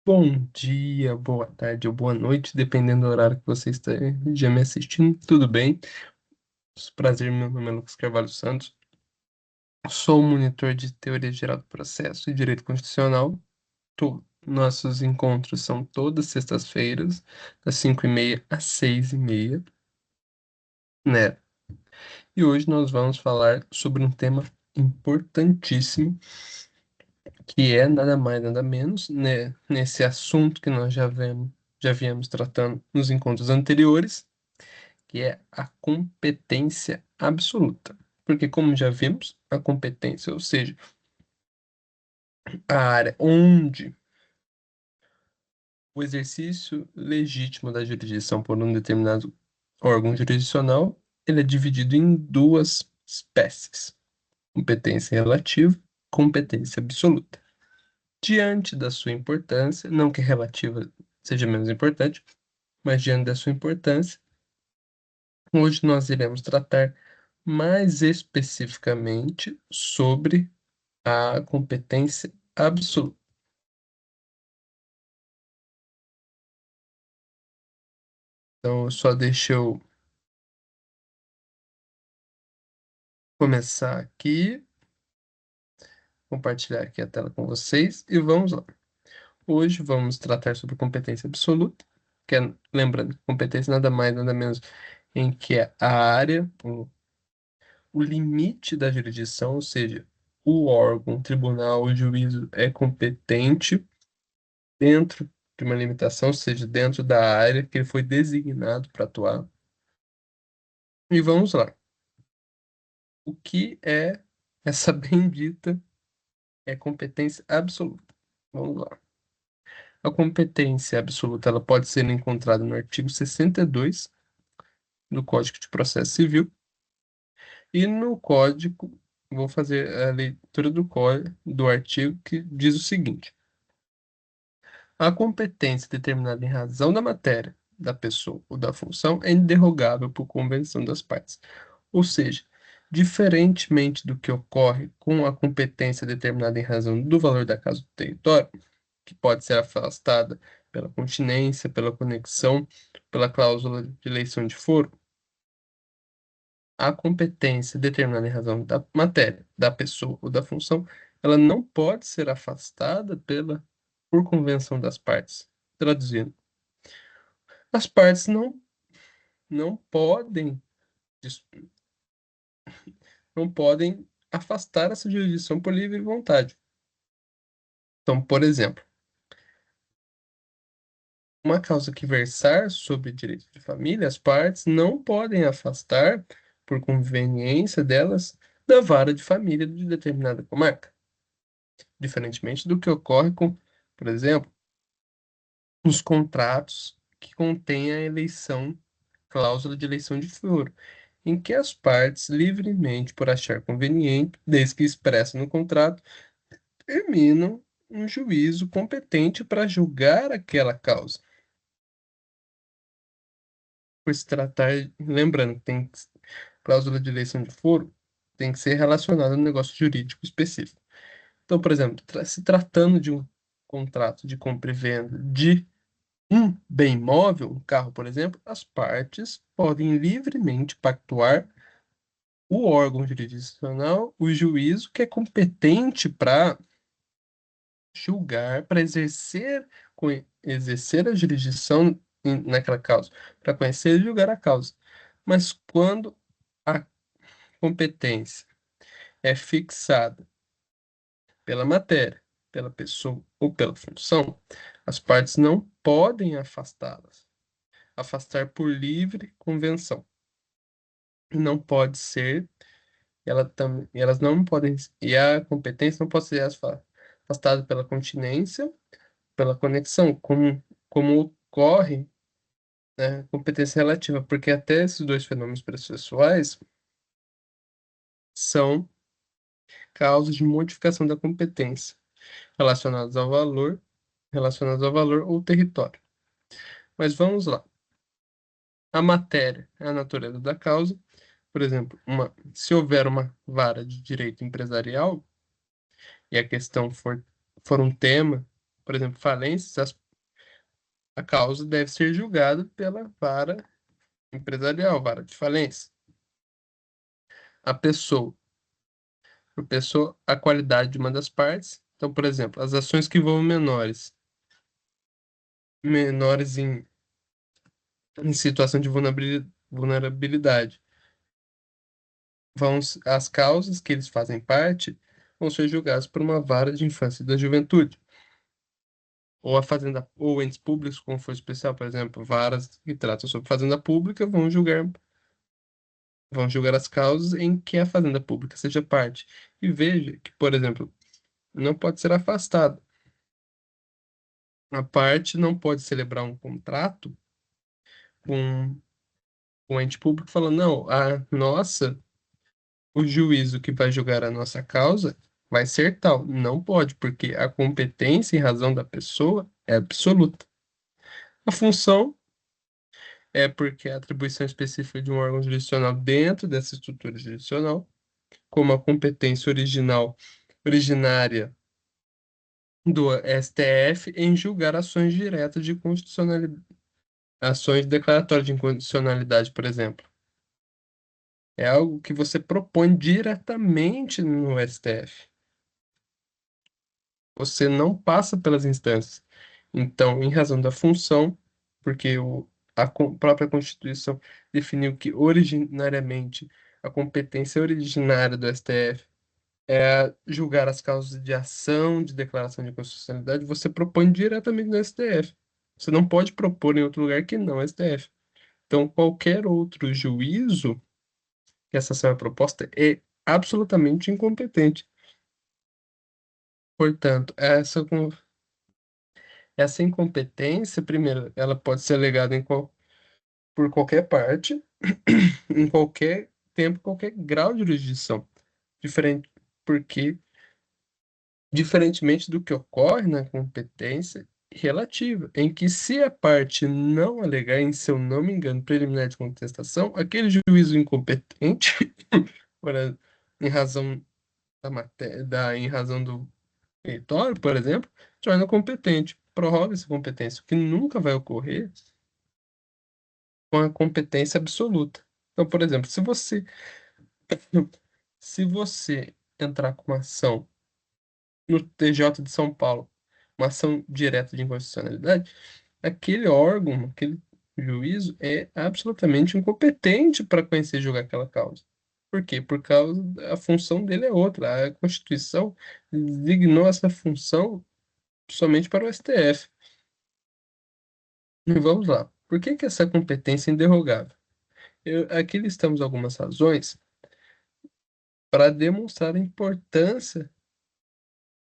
Bom dia, boa tarde ou boa noite, dependendo do horário que você esteja me assistindo. Tudo bem? Prazer, meu nome é Lucas Carvalho Santos. Sou monitor de Teoria Geral do Processo e Direito Constitucional. Nossos encontros são todas sextas-feiras, das 5h30 às 6h30, né? E hoje nós vamos falar sobre um tema importantíssimo, que é nada mais, nada menos, né? Nesse assunto que nós já viemos tratando nos encontros anteriores, que é a competência absoluta. Porque, como já vimos, a competência, ou seja, a área onde o exercício legítimo da jurisdição por um determinado órgão jurisdicional, ele é dividido em duas espécies: competência relativa, competência absoluta. Diante da sua importância, não que relativa seja menos importante, mas diante da sua importância, hoje nós iremos tratar mais especificamente sobre a competência absoluta. Então, só deixa eu começar aqui, compartilhar aqui a tela com vocês e vamos lá. Hoje vamos tratar sobre competência absoluta, que é, lembrando, competência nada mais, nada menos em que é a área, o limite da jurisdição, ou seja, o órgão, o tribunal, o juízo é competente dentro de uma limitação, ou seja, dentro da área que ele foi designado para atuar. E vamos lá. O que é essa bendita competência absoluta? Vamos lá. A competência absoluta ela pode ser encontrada no artigo 62 do Código de Processo Civil e no código, vou fazer a leitura do artigo que diz o seguinte: a competência determinada em razão da matéria, da pessoa ou da função é inderrogável por convenção das partes. Ou seja, diferentemente do que ocorre com a competência determinada em razão do valor da casa do território, que pode ser afastada pela continência, pela conexão, pela cláusula de eleição de foro, a competência determinada em razão da matéria, da pessoa ou da função, ela não pode ser afastada por convenção das partes. Traduzindo, as partes não podem, dis- não podem afastar essa jurisdição por livre vontade. Então, por exemplo, uma causa que versar sobre direito de família, as partes não podem afastar, por conveniência delas, da vara de família de determinada comarca. Diferentemente do que ocorre com, por exemplo, os contratos que contêm a eleição, cláusula de eleição de foro, em que as partes, livremente por achar conveniente, desde que expressa no contrato, determinam um juízo competente para julgar aquela causa. Por se tratar, lembrando que tem cláusula de eleição de foro, tem que ser relacionada a um negócio jurídico específico. Então, por exemplo, se tratando de um contrato de compra e venda de um bem móvel, um carro, por exemplo, as partes podem livremente pactuar o órgão jurisdicional, o juízo que é competente para julgar, para exercer a jurisdição naquela causa, para conhecer e julgar a causa. Mas quando a competência é fixada pela matéria, pela pessoa ou pela função, as partes não podem afastá-las, afastar por livre convenção. Não pode ser, elas não podem, e a competência não pode ser afastada pela continência, pela conexão, como ocorre, né, competência relativa, porque até esses dois fenômenos processuais são causas de modificação da competência, relacionadas ao valor, relacionadas ao valor ou território. Mas vamos lá. A matéria é a natureza da causa. Por exemplo, se houver uma vara de direito empresarial e a questão for um tema, por exemplo, falências, a causa deve ser julgada pela vara empresarial, vara de falência. A pessoa, por pessoa, a qualidade de uma das partes. Então, por exemplo, as ações que envolvem menores em situação de vulnerabilidade, as causas que eles fazem parte vão ser julgadas por uma vara de infância e da juventude. Ou a fazenda, ou entes públicos, como foi especial, por exemplo, varas que tratam sobre fazenda pública vão julgar as causas em que a fazenda pública seja parte. E veja que, por exemplo, não pode ser afastado. A parte não pode celebrar um contrato com um ente público falando, não, o juízo que vai julgar a nossa causa vai ser tal. Não pode, porque a competência em razão da pessoa é absoluta. A função é porque a atribuição específica de um órgão jurisdicional dentro dessa estrutura jurisdicional, como a competência originária do STF em julgar ações diretas de constitucionalidade, ações declaratórias de inconstitucionalidade, por exemplo. É algo que você propõe diretamente no STF. Você não passa pelas instâncias. Então, em razão da função, porque própria Constituição definiu que originariamente a competência originária do STF é julgar as causas de ação, de declaração de constitucionalidade, você propõe diretamente no STF. Você não pode propor em outro lugar que não o STF. Então, qualquer outro juízo que essa ação é proposta é absolutamente incompetente. Portanto, essa incompetência, primeiro, ela pode ser alegada por qualquer parte, em qualquer tempo, qualquer grau de jurisdição. Diferente, porque, diferentemente do que ocorre na competência relativa, em que se a parte não alegar em seu não me engano preliminar de contestação, aquele juízo incompetente, por ex- em razão da matéria, em razão do meritório, por exemplo, torna competente, prorroga essa competência, o que nunca vai ocorrer com a competência absoluta. Então, por exemplo, se você entrar com uma ação no TJ de São Paulo, uma ação direta de inconstitucionalidade, aquele órgão, aquele juízo é absolutamente incompetente para conhecer e julgar aquela causa. Por quê? Por causa a função dele é outra. A Constituição designou essa função somente para o STF. E vamos lá. Por que que essa competência é inderrogável? Aqui listamos algumas razões para demonstrar a importância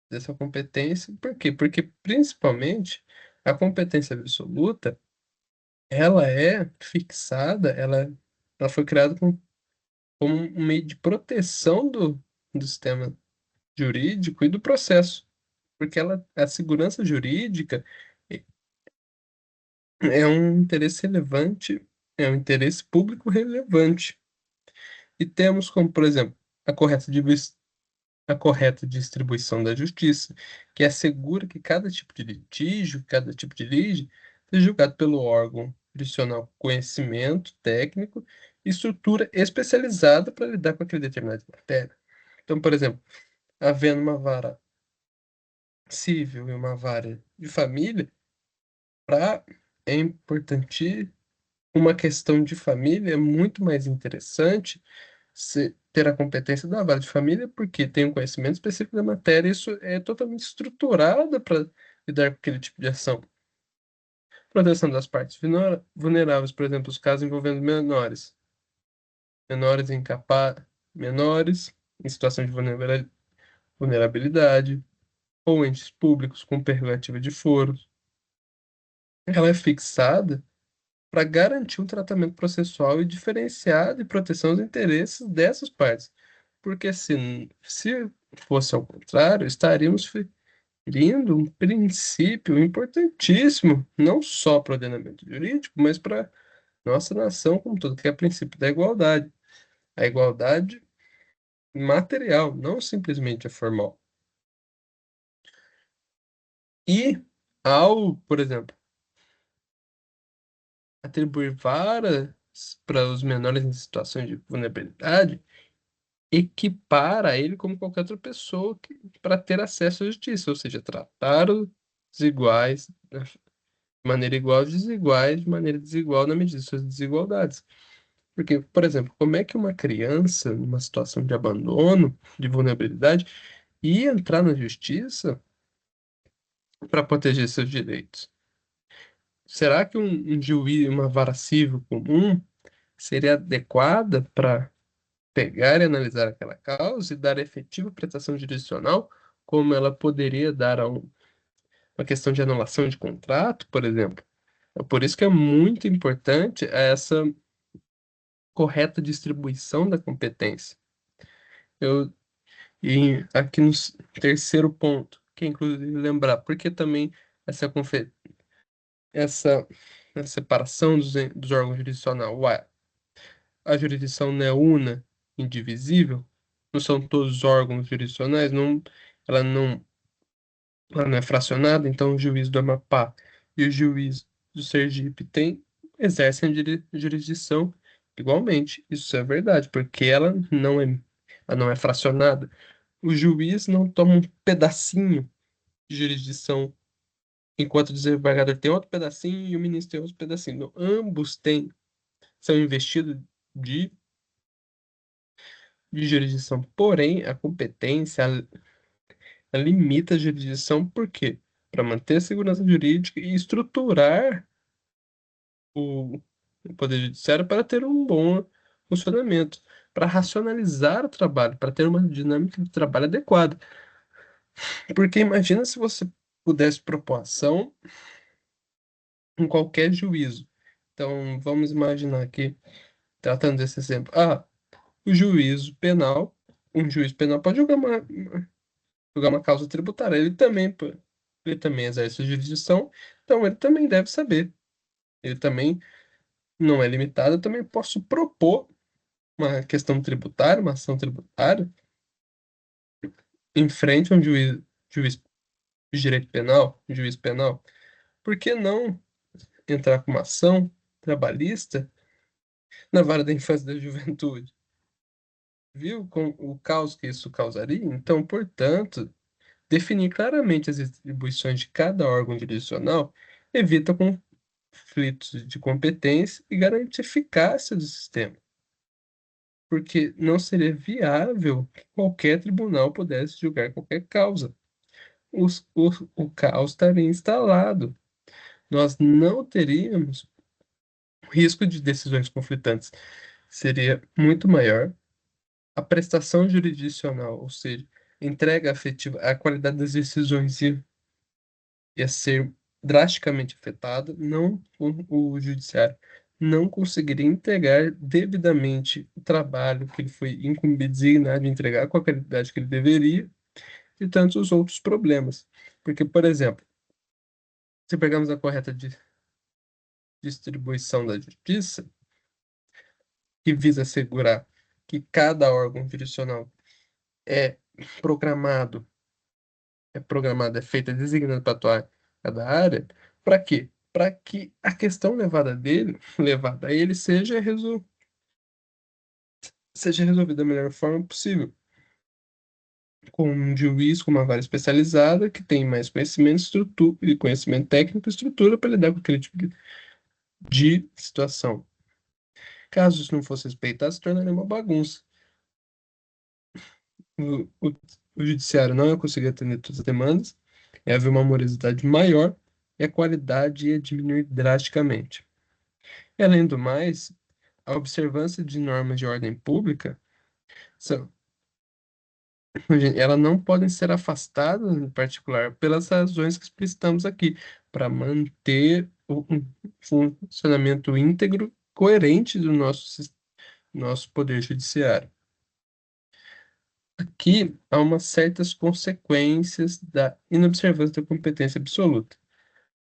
dessa competência. Por quê? Porque, principalmente, a competência absoluta, ela é fixada, ela foi criada como um meio de proteção do sistema jurídico e do processo. Porque a segurança jurídica é é um interesse relevante, é um interesse público relevante. E temos como, por exemplo, a correta a correta distribuição da justiça, que assegura que cada tipo de litígio, cada tipo de lide, seja julgado pelo órgão jurisdicional com conhecimento técnico e estrutura especializada para lidar com aquele determinado matéria. Então, por exemplo, havendo uma vara civil e uma vara de família, é importante uma questão de família é muito mais interessante ter a competência da vara de família, porque tem um conhecimento específico da matéria, e isso é totalmente estruturado para lidar com aquele tipo de ação. Proteção das partes vulneráveis, por exemplo, os casos envolvendo menores menores em situação de vulnerabilidade, ou entes públicos com prerrogativa de foro. Ela é fixada para garantir um tratamento processual e diferenciado e proteção dos interesses dessas partes. Porque se fosse ao contrário, estaríamos ferindo um princípio importantíssimo, não só para o ordenamento jurídico, mas para nossa nação como todo, que é o princípio da igualdade. A igualdade material, não simplesmente a formal. E ao, por exemplo, atribuir varas para os menores em situações de vulnerabilidade, equipara ele como qualquer outra pessoa para ter acesso à justiça, ou seja, tratar os iguais, né, de maneira igual, os desiguais de maneira desigual na medida de suas desigualdades. Porque, por exemplo, como é que uma criança, numa situação de abandono, de vulnerabilidade, ia entrar na justiça para proteger seus direitos? Será que um juiz, uma vara civil comum, seria adequada para pegar e analisar aquela causa e dar efetiva prestação jurisdicional, como ela poderia dar a uma questão de anulação de contrato, por exemplo? É por isso que é muito importante essa correta distribuição da competência. Eu, e aqui no terceiro ponto, que é inclusive lembrar, porque também essa, essa, essa separação dos órgãos jurisdicionais, a jurisdição não é una, indivisível, não são todos os órgãos jurisdicionais, não, ela não, ela não é fracionada, então o juiz do Amapá e o juiz do Sergipe exercem a jurisdição igualmente. Isso é verdade, porque ela não é fracionada. O juiz não toma um pedacinho de jurisdição, enquanto o desembargador tem outro pedacinho e o ministro tem outro pedacinho. Não, ambos são investidos de jurisdição. Porém, a competência ela limita a jurisdição por quê? Para manter a segurança jurídica e estruturar o, o Poder Judiciário para ter um bom funcionamento, para racionalizar o trabalho, para ter uma dinâmica de trabalho adequada. Porque imagina se você pudesse propor ação em qualquer juízo. Então, vamos imaginar aqui, tratando desse exemplo, o juízo penal, um juiz penal pode julgar uma causa tributária. Ele também exerce jurisdição, então ele também deve saber. Ele também não é limitado, eu também posso propor uma questão tributária, uma ação tributária, em frente a juiz de direito penal, um juiz penal. Por que não entrar com uma ação trabalhista na vara da infância e da juventude? Viu com o caos que isso causaria? Então, portanto, definir claramente as atribuições de cada órgão jurisdicional evita conflitos de competência e garante eficácia do sistema, porque não seria viável que qualquer tribunal pudesse julgar qualquer causa. O caos estaria instalado. Nós não teríamos o risco de decisões conflitantes. Seria muito maior. A prestação jurisdicional, ou seja, entrega afetiva, a qualidade das decisões ia ser drasticamente afetada, não o judiciário não conseguiria entregar devidamente o trabalho que ele foi incumbido, designado de entregar com a qualidade que ele deveria, e tantos outros problemas. Porque, por exemplo, se pegamos a correta distribuição da justiça, que visa assegurar que cada órgão jurisdicional é programado, é feito, é designado para atuar em cada área, para quê? Para que a questão levada a ele, seja resolvida da melhor forma possível. Com um juiz com uma vara especializada, que tem mais conhecimento, estrutura, e conhecimento técnico e estrutura para lidar com aquele tipo de situação. Caso isso não fosse respeitado, se tornaria uma bagunça. O, o, o judiciário não ia conseguir atender todas as demandas, ia haver uma morosidade maior e a qualidade ia diminuir drasticamente. E, além do mais, a observância de normas de ordem pública, são- elas não podem ser afastadas, em particular, pelas razões que explicitamos aqui, para manter um funcionamento íntegro, coerente do nosso poder judiciário. Aqui há umas certas consequências da inobservância da competência absoluta.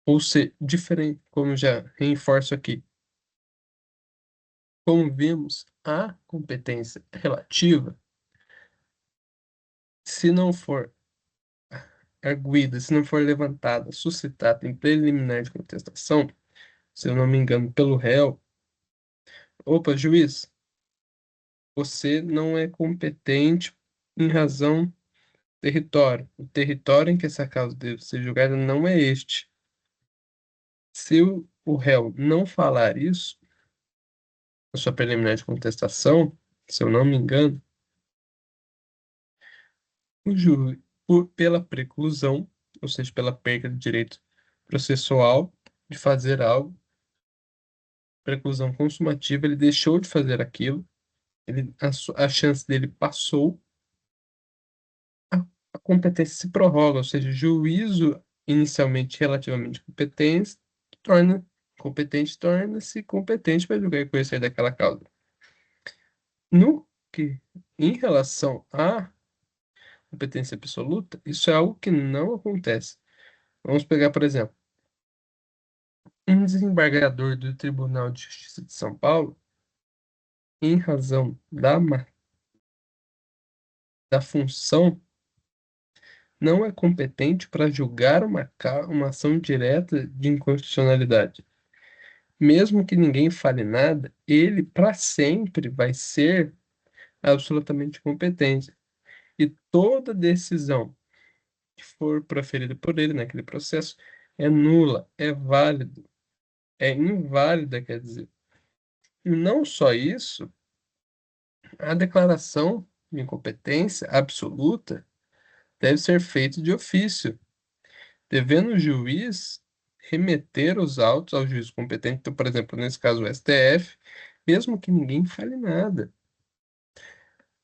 Ou ser diferente, como já reforço aqui, como vimos, a competência relativa, se não for arguida, se não for levantada, suscitada em preliminar de contestação, se eu não me engano, pelo réu, opa, juiz, você não é competente em razão do território. O território em que essa causa deve ser julgada não é este. Se o réu não falar isso, na sua preliminar de contestação, se eu não me engano, o juiz, pela preclusão, ou seja, pela perda de direito processual de fazer algo, preclusão consumativa, ele deixou de fazer aquilo, a chance dele passou, a, a competência se prorroga, ou seja, o juízo inicialmente relativamente torna torna-se competente para julgar e conhecer daquela causa. No que, em relação à competência absoluta, isso é algo que não acontece. Vamos pegar, por exemplo, um desembargador do Tribunal de Justiça de São Paulo, em razão da função, não é competente para julgar uma ação direta de inconstitucionalidade. Mesmo que ninguém fale nada, ele para sempre vai ser absolutamente competente. E toda decisão que for proferida por ele naquele processo é nula, é válido, é inválida, quer dizer. E não só isso, a declaração de incompetência absoluta deve ser feita de ofício, devendo o juiz remeter os autos ao juiz competente, então, por exemplo, nesse caso o STF, mesmo que ninguém fale nada.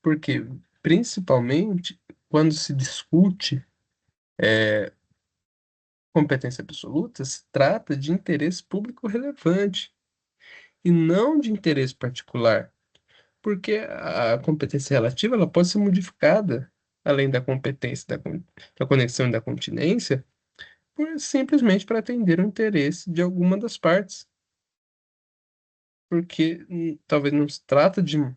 Porque, principalmente, quando se discute competência absoluta, se trata de interesse público relevante e não de interesse particular, porque a competência relativa ela pode ser modificada, além da competência da conexão e da continência, simplesmente para atender o interesse de alguma das partes, porque talvez não se trata de um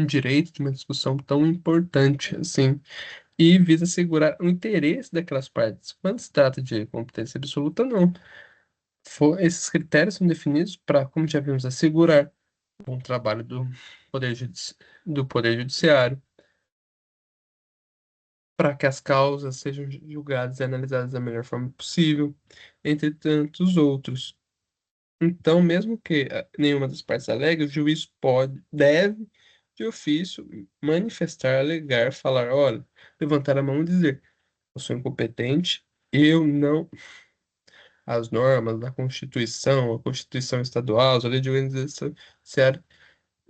direito, de uma discussão tão importante assim, e visa assegurar o interesse daquelas partes. Quando se trata de competência absoluta, não. Esses critérios são definidos para, como já vimos, assegurar o bom trabalho do Poder Judiciário, para que as causas sejam julgadas e analisadas da melhor forma possível, entre tantos outros. Então, mesmo que nenhuma das partes alegue, o juiz deve, de ofício, manifestar, alegar, falar, olha, levantar a mão e dizer, eu sou incompetente, eu não. As normas da Constituição, a Constituição Estadual, a Lei de Organização Judiciária,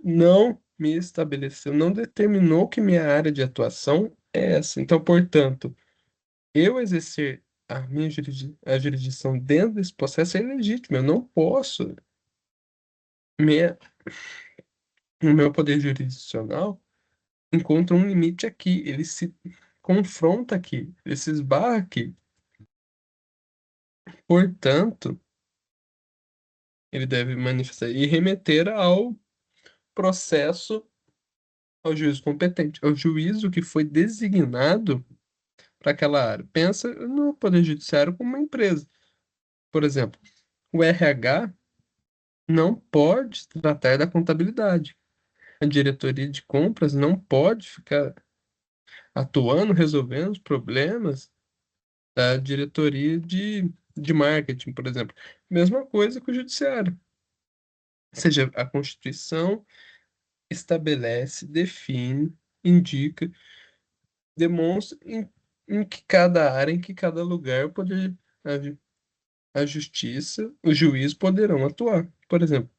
não me estabeleceu, não determinou que minha área de atuação é essa. Então, portanto, eu exercer a jurisdição dentro desse processo é ilegítimo. Eu não posso. Minha, o meu poder jurisdicional encontra um limite aqui. Ele se confronta aqui, ele se esbarra aqui. Portanto, ele deve manifestar e remeter ao processo ao juízo competente, ao juízo que foi designado para aquela área. Pensa no Poder Judiciário como uma empresa. Por exemplo, o RH não pode tratar da contabilidade. A diretoria de compras não pode ficar atuando, resolvendo os problemas da diretoria de marketing, por exemplo. Mesma coisa com o judiciário. Ou seja, a Constituição estabelece, define, indica, demonstra em que cada área, em que cada lugar a, ju- a justiça, o juiz poderão atuar. Por exemplo,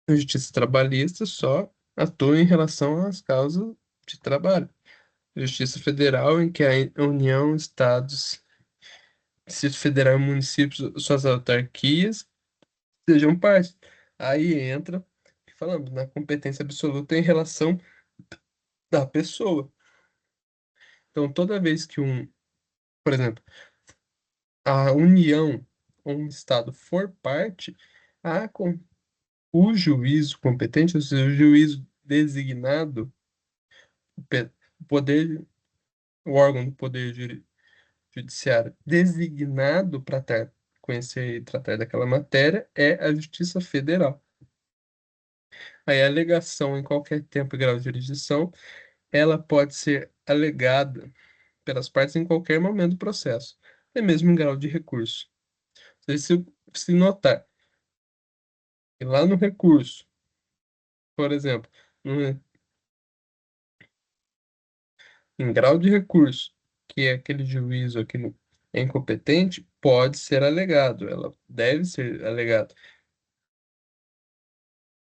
a justiça trabalhista só atua em relação às causas de trabalho. Justiça Federal, em que a União, Estados, Distrito Federal e municípios, suas autarquias, sejam parte. Aí entra, falando, na competência absoluta em relação da pessoa. Então, toda vez que por exemplo, a União ou um Estado for parte, o juízo competente, ou seja, o juízo designado, o poder. o órgão do Poder Judiciário designado para conhecer e tratar daquela matéria é a Justiça Federal. Aí a alegação em qualquer tempo e grau de jurisdição, ela pode ser alegada pelas partes em qualquer momento do processo, até mesmo em grau de recurso. Se notar que lá no recurso, por exemplo, no- em grau de recurso, que é aquele juízo, aquele é incompetente, pode ser alegado, ela deve ser alegada.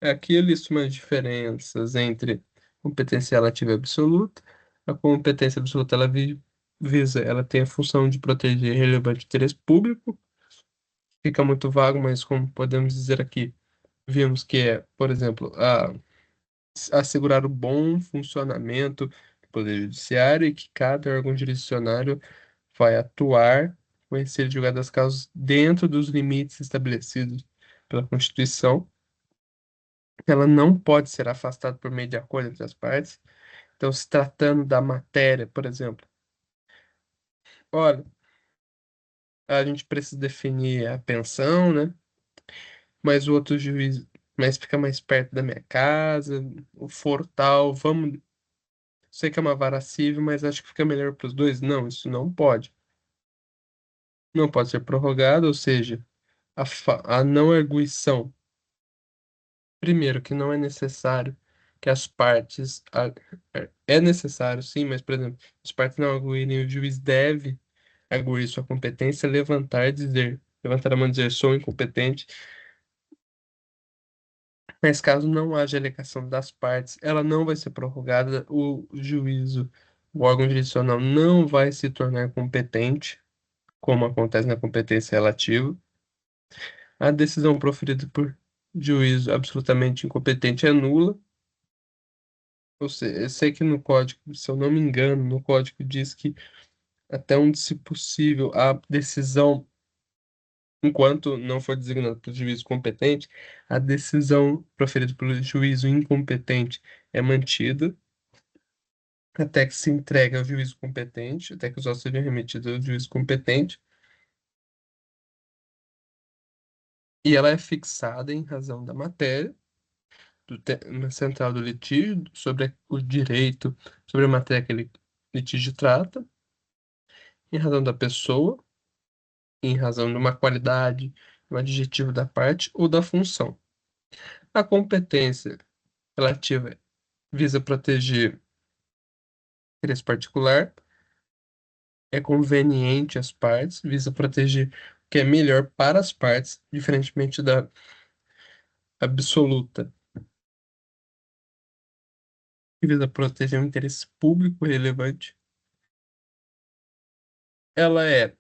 Aqui eu listo umas diferenças entre competência relativa e absoluta. A competência absoluta visa, ela tem a função de proteger relevante interesse público. Fica muito vago, mas como podemos dizer aqui, vimos que é, por exemplo, assegurar o bom funcionamento do Poder Judiciário e que cada órgão jurisdicionário vai atuar, conhecer e julgar das causas dentro dos limites estabelecidos pela Constituição. Ela não pode ser afastada por meio de acordo entre as partes. Então, se tratando da matéria, por exemplo, olha, a gente precisa definir a pensão, né? Mas o outro juiz, mas fica mais perto da minha casa, o foro tal, vamos. Sei que é uma vara civil, mas acho que fica melhor para os dois. Não, isso não pode. Não pode ser prorrogado, ou seja, a não arguição. Primeiro, que não é necessário que as partes. É necessário, sim, mas, por exemplo, as partes não arguírem, o juiz deve arguir sua competência, levantar a mão e dizer sou incompetente. Mas caso não haja alegação das partes, ela não vai ser prorrogada, o órgão jurisdicional não vai se tornar competente, como acontece na competência relativa. A decisão proferida por juízo absolutamente incompetente é nula. Ou seja, eu sei que no código, se eu não me engano, no código diz que até onde se possível a decisão, enquanto não for designada pelo juízo competente, a decisão proferida pelo juízo incompetente é mantida até que se entregue ao juízo competente, até que os autos sejam remetidos ao juízo competente, e ela é fixada em razão da matéria, na central do litígio, sobre o direito, sobre a matéria que aquele litígio trata, em razão da pessoa, em razão de uma qualidade, um adjetivo da parte ou da função. A competência relativa visa proteger interesse particular, é conveniente às partes, visa proteger o que é melhor para as partes, diferentemente da absoluta, que visa proteger um interesse público relevante. Ela é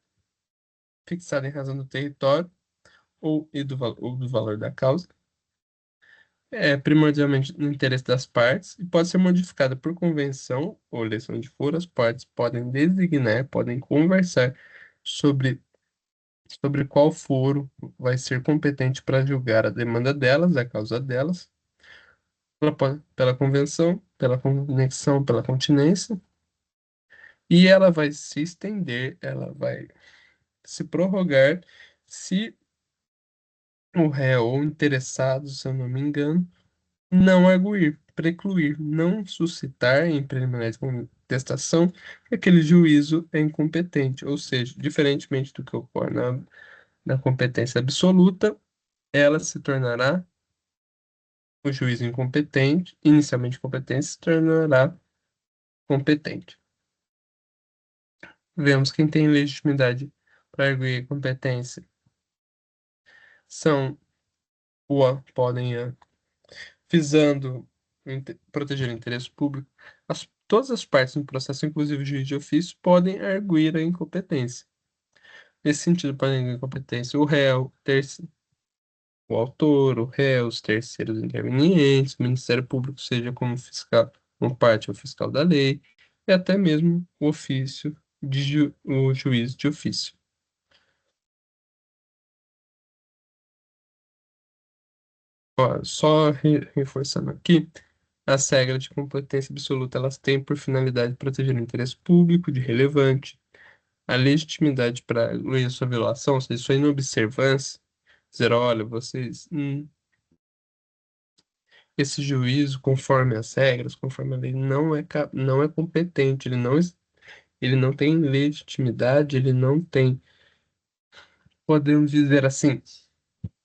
fixada em razão do território ou do valor da causa. É primordialmente no interesse das partes e pode ser modificada por convenção ou eleição de foro. As partes podem designar, podem conversar sobre, sobre qual foro vai ser competente para julgar a demanda delas, a causa delas, pela convenção, pela conexão, pela continência, e ela vai se estender, ela vai se prorrogar se o réu ou interessado, se eu não me engano, não arguir, precluir, não suscitar em preliminar de contestação que aquele juízo é incompetente, ou seja, diferentemente do que ocorre na competência absoluta, ela se tornará, o juízo incompetente, inicialmente competente, se tornará competente. Vemos quem tem legitimidade para arguir competência são podem, visando proteger o interesse público, todas as partes no processo, inclusive o juiz de ofício, podem arguir a incompetência. Nesse sentido, podem arguir a incompetência o réu, o autor, o réu, os terceiros intervenientes, o Ministério Público, seja como fiscal, como parte ou fiscal da lei, e até mesmo o ofício o juiz de ofício. Ó, só reforçando aqui. As regras de competência absoluta, elas têm por finalidade proteger o interesse público de relevante, a legitimidade para a sua violação, ou seja, sua inobservância, dizer, olha, vocês, esse juízo, conforme as regras, conforme a lei, não é competente, ele não tem legitimidade, ele não tem, podemos dizer assim,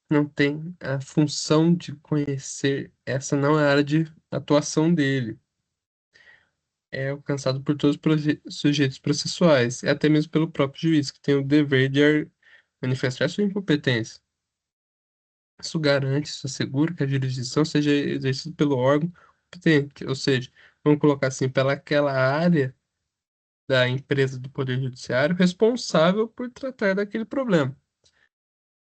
não tem a função de conhecer, essa não é a área de atuação dele. É alcançado por todos os sujeitos processuais, e até mesmo pelo próprio juiz, que tem o dever de manifestar sua incompetência. Isso garante, isso assegura que a jurisdição seja exercida pelo órgão competente, ou seja, vamos colocar assim, pela aquela área da empresa do Poder Judiciário responsável por tratar daquele problema.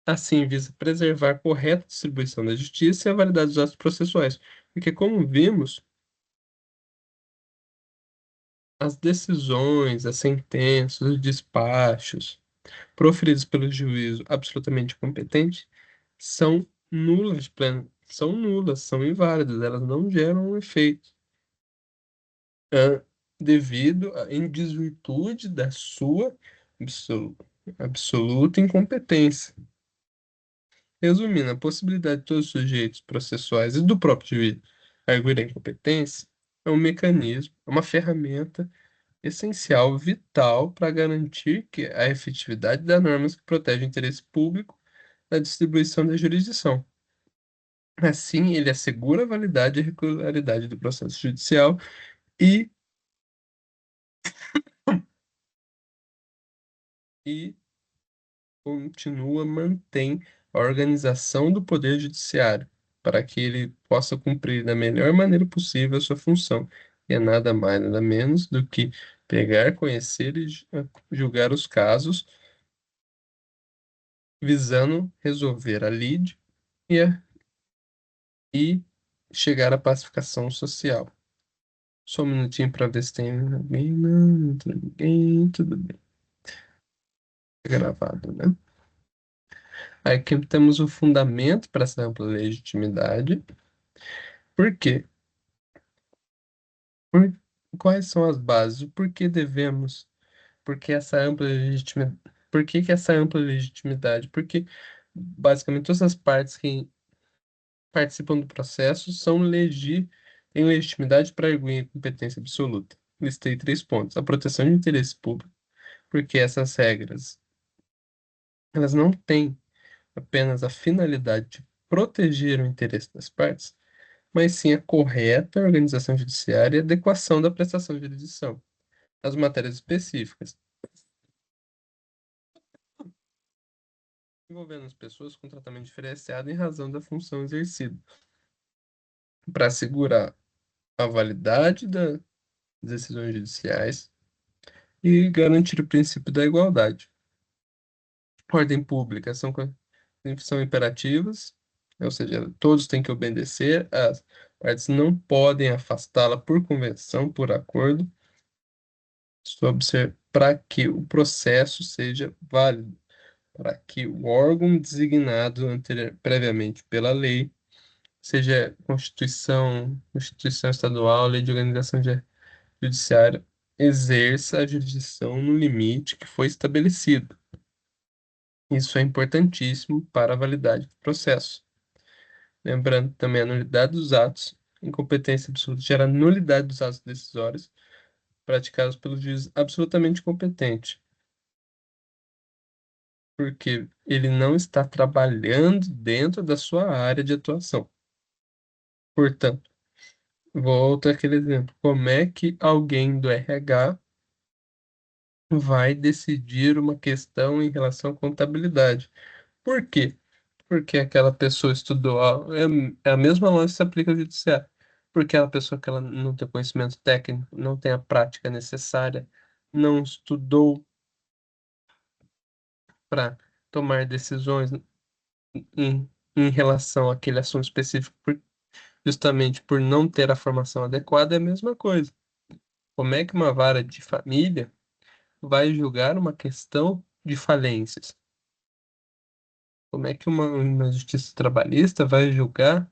Assim, visa preservar a correta distribuição da justiça e a validade dos atos processuais, porque, como vimos, as decisões, as sentenças, os despachos proferidos pelo juízo absolutamente competente são nulas de pleno, são nulas, são inválidas, elas não geram um efeito, ah, em desvirtude da sua absolu- absoluta incompetência. Resumindo, a possibilidade de todos os sujeitos processuais e do próprio juiz arguir a incompetência é um mecanismo, é uma ferramenta essencial, vital para garantir que a efetividade das normas que protegem o interesse público na distribuição da jurisdição. Assim, ele assegura a validade e regularidade do processo judicial e, e mantém a organização do Poder Judiciário para que ele possa cumprir da melhor maneira possível a sua função. E é nada mais, nada menos do que pegar, conhecer e julgar os casos visando resolver a lide e, e chegar à pacificação social. Só um minutinho para ver se tem alguém. Não, não tem ninguém. Tudo bem. É gravado, né? Aí aqui temos o fundamento para essa ampla legitimidade. Por quê? Por- Quais são as bases? O porquê devemos? Por que essa ampla legitimidade? Por que que essa ampla legitimidade? Porque basicamente todas as partes que participam do processo têm legitimidade para arguir competência absoluta. Listei três pontos. A proteção de interesse público, porque essas regras, elas não têm apenas a finalidade de proteger o interesse das partes, mas sim a correta organização judiciária e adequação da prestação de jurisdição às matérias específicas, envolvendo as pessoas com tratamento diferenciado em razão da função exercida, para assegurar a validade das decisões judiciais e garantir o princípio da igualdade. Ordem pública são imperativas, ou seja, todos têm que obedecer, as partes não podem afastá-la por convenção, por acordo, para que o processo seja válido, para que o órgão designado previamente pela lei, seja Constituição Estadual, Lei de Organização Judiciária, exerça a jurisdição no limite que foi estabelecido. Isso é importantíssimo para a validade do processo. Lembrando também a nulidade dos atos, incompetência absoluta gera nulidade dos atos decisórios praticados pelo juiz absolutamente competente, porque ele não está trabalhando dentro da sua área de atuação. Portanto, volto àquele exemplo. Como é que alguém do RH vai decidir uma questão em relação à contabilidade? Por quê? Porque aquela pessoa estudou, é a mesma lógica que se aplica ao judiciário. Porque aquela pessoa que ela não tem conhecimento técnico, não tem a prática necessária, não estudou para tomar decisões em relação àquele assunto específico, justamente por não ter a formação adequada, é a mesma coisa. Como é que uma vara de família vai julgar uma questão de falências? Como é que uma justiça trabalhista vai julgar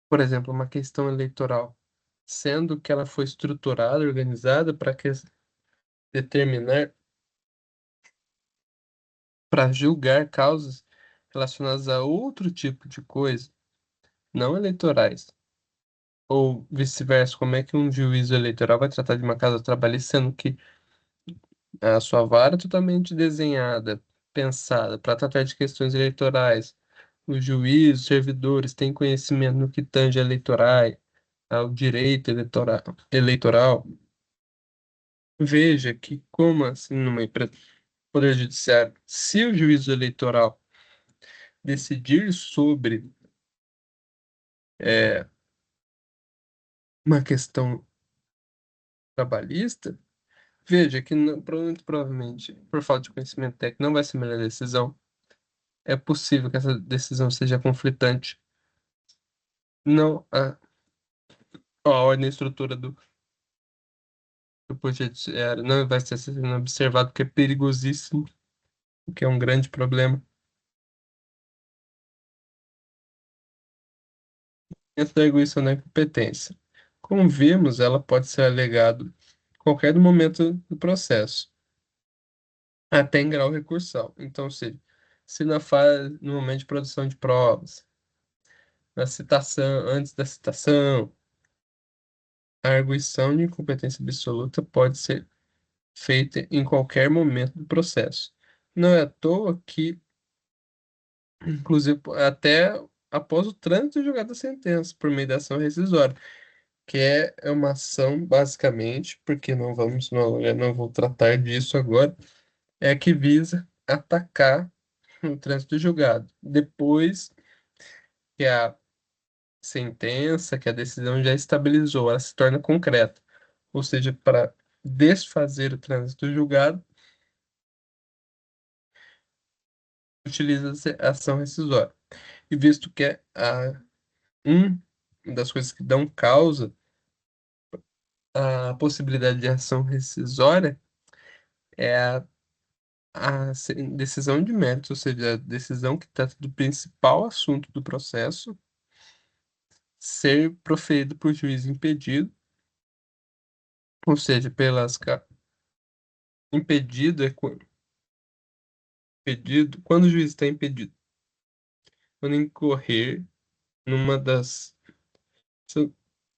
Por exemplo, uma questão eleitoral, sendo que ela foi estruturada, organizada para determinar, para julgar causas relacionadas a outro tipo de coisa, não eleitorais. Ou vice-versa, como é que um juízo eleitoral vai tratar de uma causa trabalhista, sendo que a sua vara é totalmente desenhada, pensada para tratar de questões eleitorais. Os juízes, os servidores têm conhecimento no que tange eleitorais, ao direito eleitoral. Veja que, como assim, numa empresa, Poder Judiciário, se o juízo eleitoral decidir sobre é, uma questão trabalhista, veja que provavelmente, por falta de conhecimento técnico, não vai ser a melhor decisão. É possível que essa decisão seja conflitante. Não a ordem e estrutura do Poder Judiciário não vai ser sendo observado, porque é perigosíssimo, o que é um grande problema. Essa da arguição da incompetência. Como vimos, ela pode ser alegado a qualquer momento do processo, até em grau recursal. Então, ou seja, se na fase, no momento de produção de provas, na citação, antes da citação, a arguição de incompetência absoluta pode ser feita em qualquer momento do processo. Não é à toa que, inclusive, até após o trânsito julgado da sentença, por meio da ação rescisória, que é uma ação, basicamente, porque eu não vou tratar disso agora, é a que visa atacar o trânsito julgado. Depois que a sentença, que a decisão já estabilizou, ela se torna concreta. Ou seja, para desfazer o trânsito julgado, utiliza-se a ação rescisória. E visto que um das coisas que dão causa à possibilidade de ação rescisória é decisão de mérito, ou seja, a decisão que trata do principal assunto do processo ser proferido por juiz impedido, ou seja, impedido impedido, quando o juiz está impedido, quando incorrer numa se eu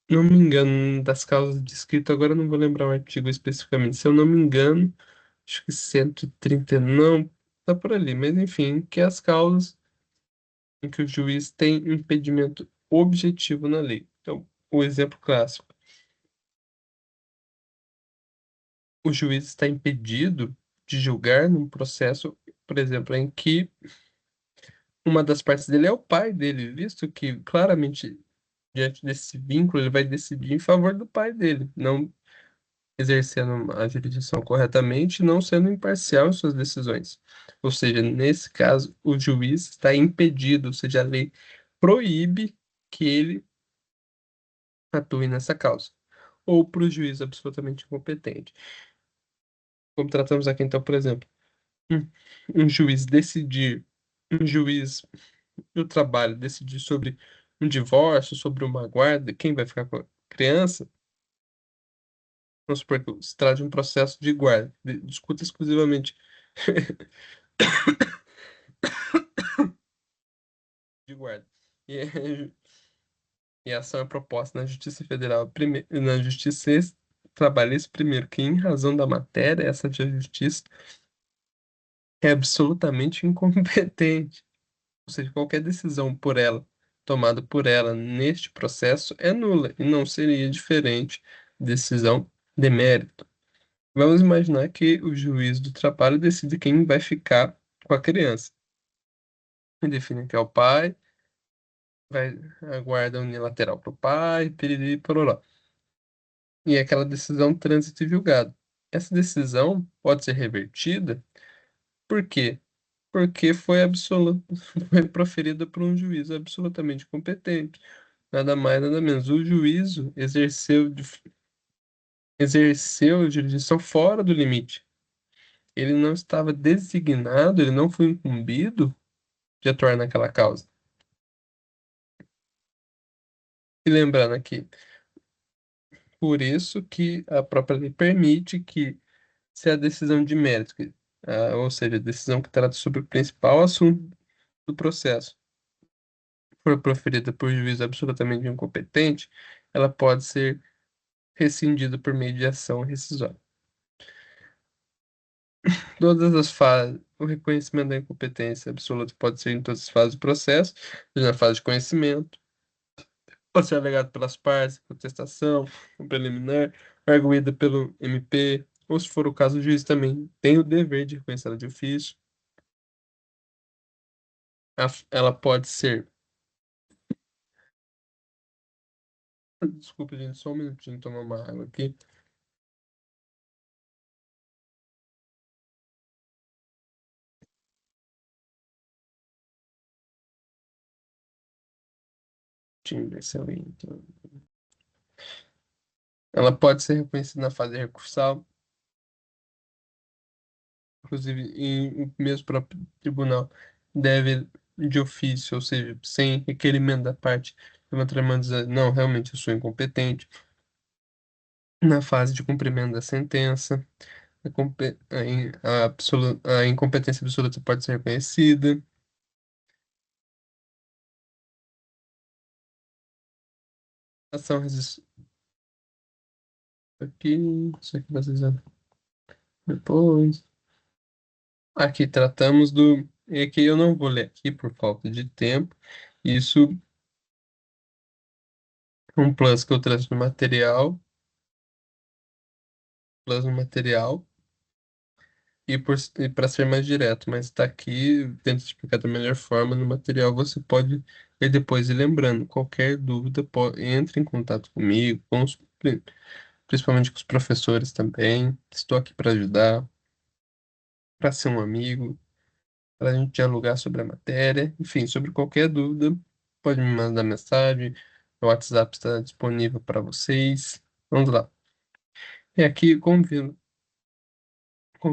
não me engano, das causas descritas, agora eu não vou lembrar o artigo especificamente, se eu não me engano, acho que 130 não, tá por ali, mas enfim, que é as causas em que o juiz tem impedimento objetivo na lei. Então, o exemplo clássico, o juiz está impedido de julgar num processo, por exemplo, em que uma das partes dele é o pai dele, visto que claramente, diante desse vínculo, ele vai decidir em favor do pai dele, não exercendo a jurisdição corretamente, e não sendo imparcial em suas decisões. Ou seja, nesse caso, o juiz está impedido, ou seja, a lei proíbe que ele atue nessa causa. Ou para o juiz absolutamente incompetente. Como tratamos aqui, então, por exemplo, um, um juiz decidir, um juiz do trabalho decidir sobre um divórcio, sobre uma guarda, quem vai ficar com a criança, vamos supor que se trata de um processo de guarda, discuta exclusivamente de guarda. E, e a ação é proposta na Justiça Federal, na Justiça Trabalhista, primeiro, que em razão da matéria, essa justiça é absolutamente incompetente. Ou seja, qualquer decisão por ela, tomada por ela neste processo, é nula e não seria diferente decisão de mérito. Vamos imaginar que o juiz do trabalho decide quem vai ficar com a criança. E define que é o pai, vai a guarda unilateral para o pai, piriri, pororó. E é aquela decisão trânsito e julgado. Essa decisão pode ser revertida, por quê? Porque foi foi proferida por um juiz absolutamente competente. Nada mais, nada menos. O juízo exerceu a jurisdição fora do limite. Ele não estava designado, ele não foi incumbido de atuar naquela causa. E lembrando aqui, por isso que a própria lei permite que, se a decisão de mérito, ou seja, a decisão que trata sobre o principal assunto do processo, for proferida por juiz absolutamente incompetente, ela pode ser rescindida por meio de ação rescisória. Todas as fases, o reconhecimento da incompetência absoluta pode ser em todas as fases do processo, seja na fase de conhecimento, pode ser alegado pelas partes, contestação, um preliminar, arguída pelo MP, ou se for o caso, o juiz também tem o dever de reconhecê-la de ofício. Ela pode ser. Desculpa, gente, só um minutinho, tomar uma água aqui. Excelente. Ela pode ser reconhecida na fase recursal, inclusive em o mesmo próprio tribunal deve de ofício, ou seja, sem requerimento da parte levantar dizer, não, realmente eu sou incompetente. Na fase de cumprimento da sentença, a incompetência absoluta pode ser reconhecida. Ação resist... aqui, isso aqui vai ser depois. Aqui tratamos do. E aqui eu não vou ler aqui por falta de tempo. Isso é um plus que eu trouxe no material. Plus no material. E para ser mais direto, mas está aqui, tento explicar da melhor forma no material. Você pode ver depois. E lembrando, qualquer dúvida, entre em contato comigo, principalmente com os professores também. Estou aqui para ajudar, para ser um amigo, para a gente dialogar sobre a matéria. Enfim, sobre qualquer dúvida, pode me mandar mensagem. O WhatsApp está disponível para vocês. Vamos lá. E aqui, como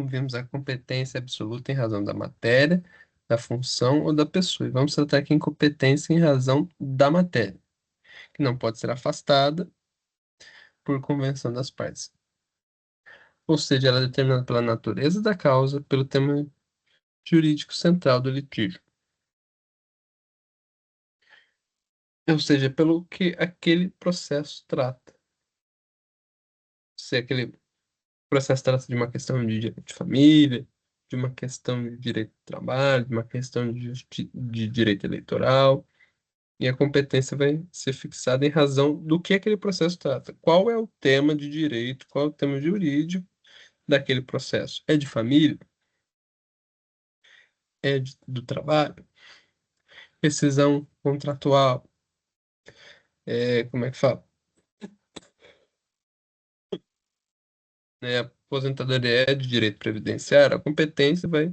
vimos, a competência absoluta em razão da matéria, da função ou da pessoa. E vamos tratar aqui incompetência em razão da matéria, que não pode ser afastada por convenção das partes. Ou seja, ela é determinada pela natureza da causa, pelo tema jurídico central do litígio. Ou seja, pelo que aquele processo trata. Se aquele processo trata de uma questão de direito de família, de uma questão de direito do trabalho, de uma questão de direito eleitoral, e a competência vai ser fixada em razão do que aquele processo trata. Qual é o tema de direito, qual é o tema jurídico daquele processo? É de família? É do trabalho? Rescisão contratual? Como é que fala? Aposentadoria é de direito previdenciário? A competência vai.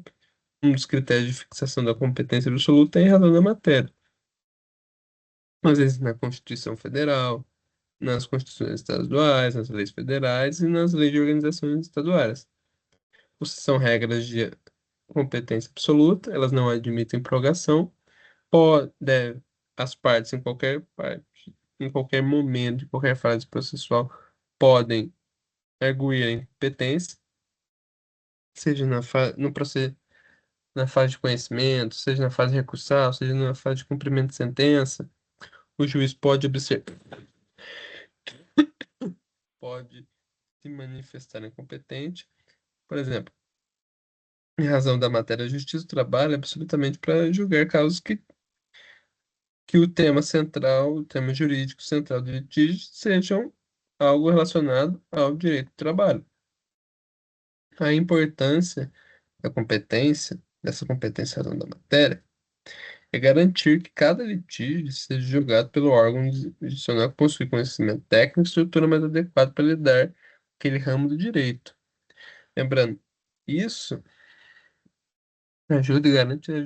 Um dos critérios de fixação da competência absoluta é em razão da matéria. Às vezes na Constituição Federal, nas Constituições estaduais, nas leis federais e nas leis de organizações estaduais. São regras de competência absoluta, elas não admitem prorrogação, pode, as partes em qualquer momento, em qualquer fase processual, podem arguir a incompetência, seja no processo, na fase de conhecimento, seja na fase recursal, seja na fase de cumprimento de sentença, o juiz pode se manifestar incompetente, por exemplo, em razão da matéria, a Justiça do Trabalho é absolutamente para julgar casos que o tema central, o tema jurídico central do litígio sejam algo relacionado ao direito do trabalho. A importância da competência, dessa competência em razão da matéria, é garantir que cada litígio seja julgado pelo órgão jurisdicional que possui conhecimento técnico e estrutura mais adequada para lidar com aquele ramo do direito. Lembrando, isso ajuda e garante a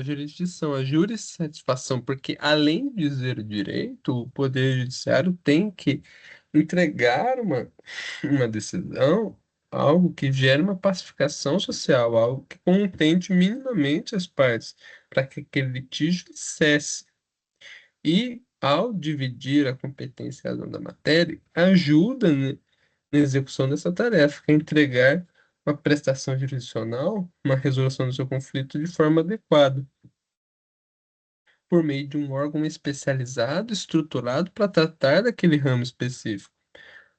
jurisdição, a jurissatisfação, porque além de dizer o direito, o Poder Judiciário tem que entregar uma decisão, algo que gere uma pacificação social, algo que contente minimamente as partes, para que aquele litígio cesse. E ao dividir a competência e a razão da matéria, ajuda, né, na execução dessa tarefa, que é entregar uma prestação jurisdicional, uma resolução do seu conflito de forma adequada, por meio de um órgão especializado, estruturado para tratar daquele ramo específico.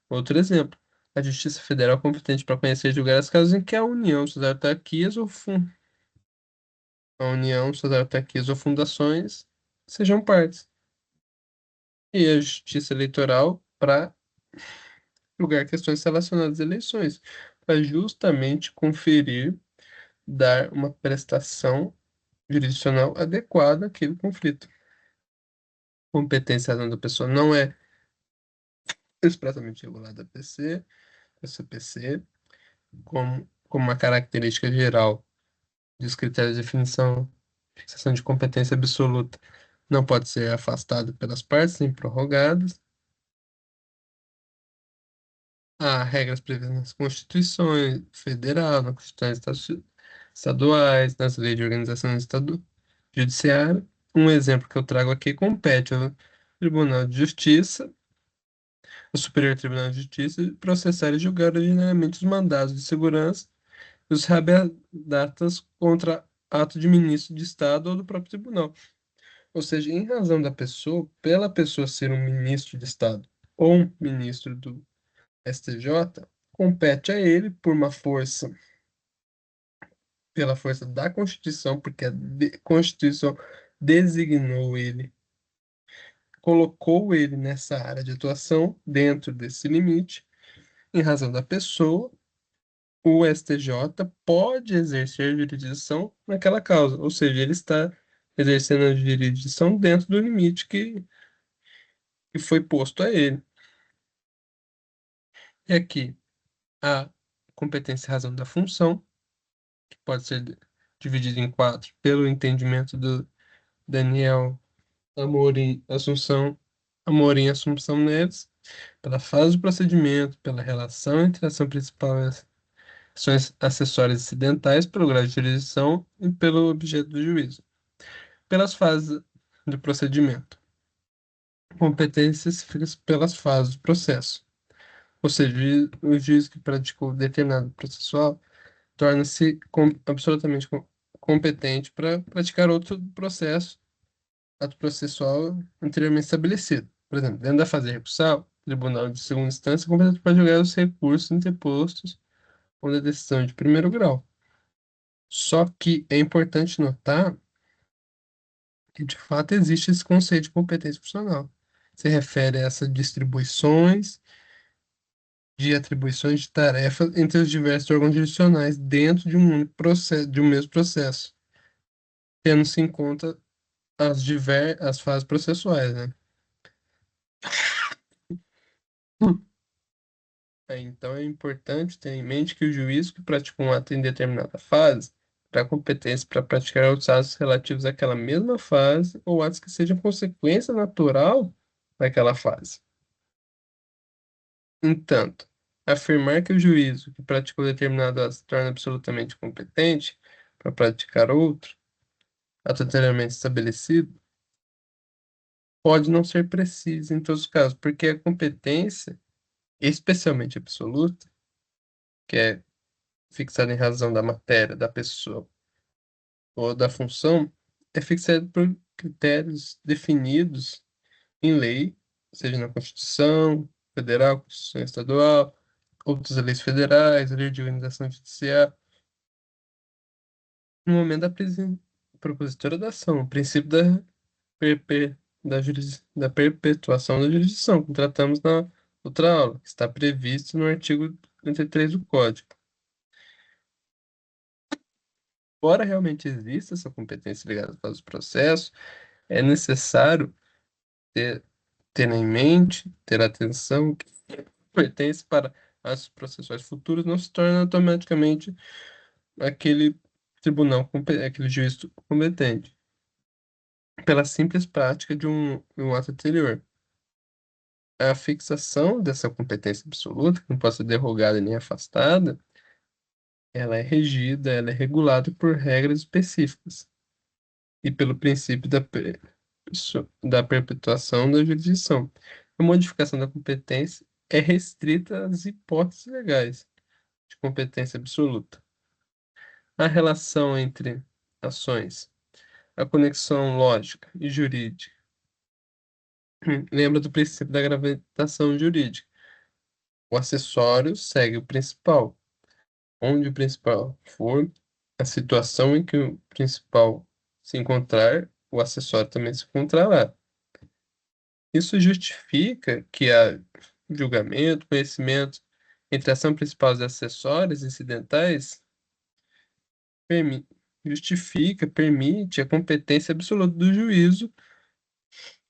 Outro exemplo, a Justiça Federal é competente para conhecer e julgar os casos em que a União, suas autarquias ou fundações sejam partes. E a Justiça Eleitoral para julgar questões relacionadas às eleições, para justamente conferir, dar uma prestação jurisdicional adequada àquele conflito. Competência da pessoa não é expressamente regulada a CPC, como uma característica geral dos critérios de definição, fixação de competência absoluta, não pode ser afastada pelas partes nem prorrogadas. Há regras previstas nas Constituições Federal, nas Constituições estaduais, nas leis de organização judiciária. Um exemplo que eu trago aqui compete ao Tribunal de Justiça, o Superior Tribunal de Justiça, processar e julgar ordinariamente os mandados de segurança e os habeas datas contra ato de ministro de Estado ou do próprio tribunal. Ou seja, em razão da pessoa, pela pessoa ser um ministro de Estado ou um ministro do STJ, compete a ele, pela força da Constituição, porque a Constituição designou ele, colocou ele nessa área de atuação, dentro desse limite, em razão da pessoa, o STJ pode exercer jurisdição naquela causa, ou seja, ele está exercendo a jurisdição dentro do limite que foi posto a ele. E aqui, a competência e razão da função, que pode ser dividida em quatro, pelo entendimento do Daniel Amorim Assunção Neves, pela fase do procedimento, pela relação entre a ação principal e as ações acessórias incidentais, pelo grau de jurisdição e pelo objeto do juízo. Pelas fases do procedimento. Competências fixas pelas fases do processo. Ou seja, o juiz que praticou determinado processual torna-se absolutamente competente para praticar outro processo, ato processual anteriormente estabelecido. Por exemplo, dentro da fase recursal, o Tribunal de Segunda Instância é competente para julgar os recursos interpostos ou da decisão de primeiro grau. Só que é importante notar que, de fato, existe esse conceito de competência profissional. Se refere a essas distribuições de atribuições de tarefas entre os diversos órgãos jurisdicionais dentro de um único processo, de um mesmo processo, tendo-se em conta as fases processuais, né? Então é importante ter em mente que o juiz que praticou um ato em determinada fase terá competência para praticar outros atos relativos àquela mesma fase ou atos que sejam consequência natural daquela fase. Entanto, afirmar que o juízo que praticou determinado ato se torna absolutamente competente para praticar outro, ato anteriormente estabelecido, pode não ser preciso em todos os casos, porque a competência, especialmente absoluta, que é fixada em razão da matéria, da pessoa ou da função, é fixada por critérios definidos em lei, seja na Constituição Federal, Constituição Estadual, outras leis federais, lei de organização judiciária, no momento propositura da ação, o princípio da perpetuação da jurisdição, que tratamos na outra aula, que está previsto no artigo 33 do Código. Embora realmente exista essa competência ligada aos processos, é necessário ter, ter em mente, ter atenção que competência para atos processuais futuros não se torna automaticamente aquele aquele juiz competente, pela simples prática de um ato anterior. A fixação dessa competência absoluta, que não pode ser derrogada nem afastada, ela é regida, ela é regulada por regras específicas e pelo princípio da perpetuação da jurisdição. A modificação da competência é restrita às hipóteses legais de competência absoluta. A relação entre ações, a conexão lógica e jurídica. Lembra do princípio da gravitação jurídica. O acessório segue o principal. Onde o principal for, a situação em que o principal se encontrar, o acessório também se encontrará. Isso justifica que há julgamento, conhecimento entre a ação principal e os acessórios incidentais, permi- justifica, permite a competência absoluta do juízo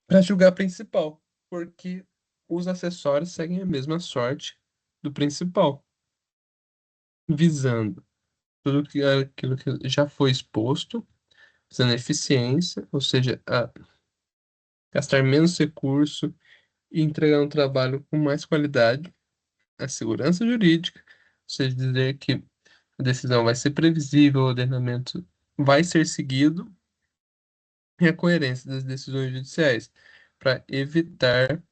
para julgar a principal, porque os acessórios seguem a mesma sorte do principal, visando aquilo que já foi exposto, visando a eficiência, ou seja, a gastar menos recurso e entregar um trabalho com mais qualidade, a segurança jurídica, ou seja, dizer que a decisão vai ser previsível, o ordenamento vai ser seguido, e a coerência das decisões judiciais, para evitar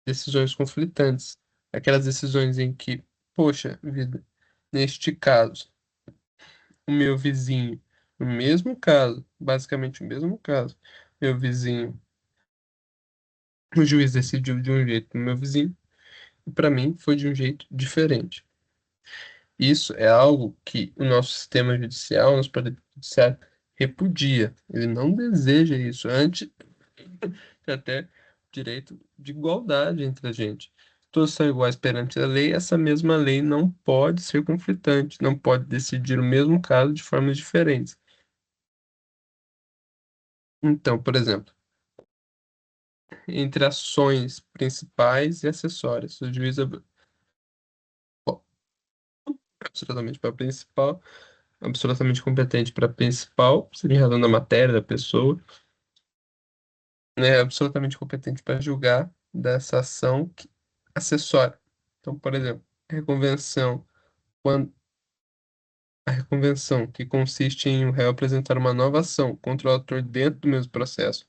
decisões conflitantes. Aquelas decisões em que, poxa vida, neste caso, o meu vizinho, no mesmo caso, basicamente o mesmo caso, meu vizinho, o juiz decidiu de um jeito no meu vizinho, e para mim foi de um jeito diferente. Isso é algo que o nosso sistema judicial, o nosso poder judiciário, repudia. Ele não deseja isso. Antes, até direito de igualdade entre a gente. Todos são iguais perante a lei, essa mesma lei não pode ser conflitante, não pode decidir o mesmo caso de formas diferentes. Então, por exemplo, entre ações principais e acessórias, o juiz é absolutamente para a principal, absolutamente competente para a principal, seria em razão da matéria da pessoa, né, absolutamente competente para julgar dessa ação acessória. Então, por exemplo, reconvenção, quando a reconvenção, que consiste em o réu apresentar uma nova ação contra o autor dentro do mesmo processo.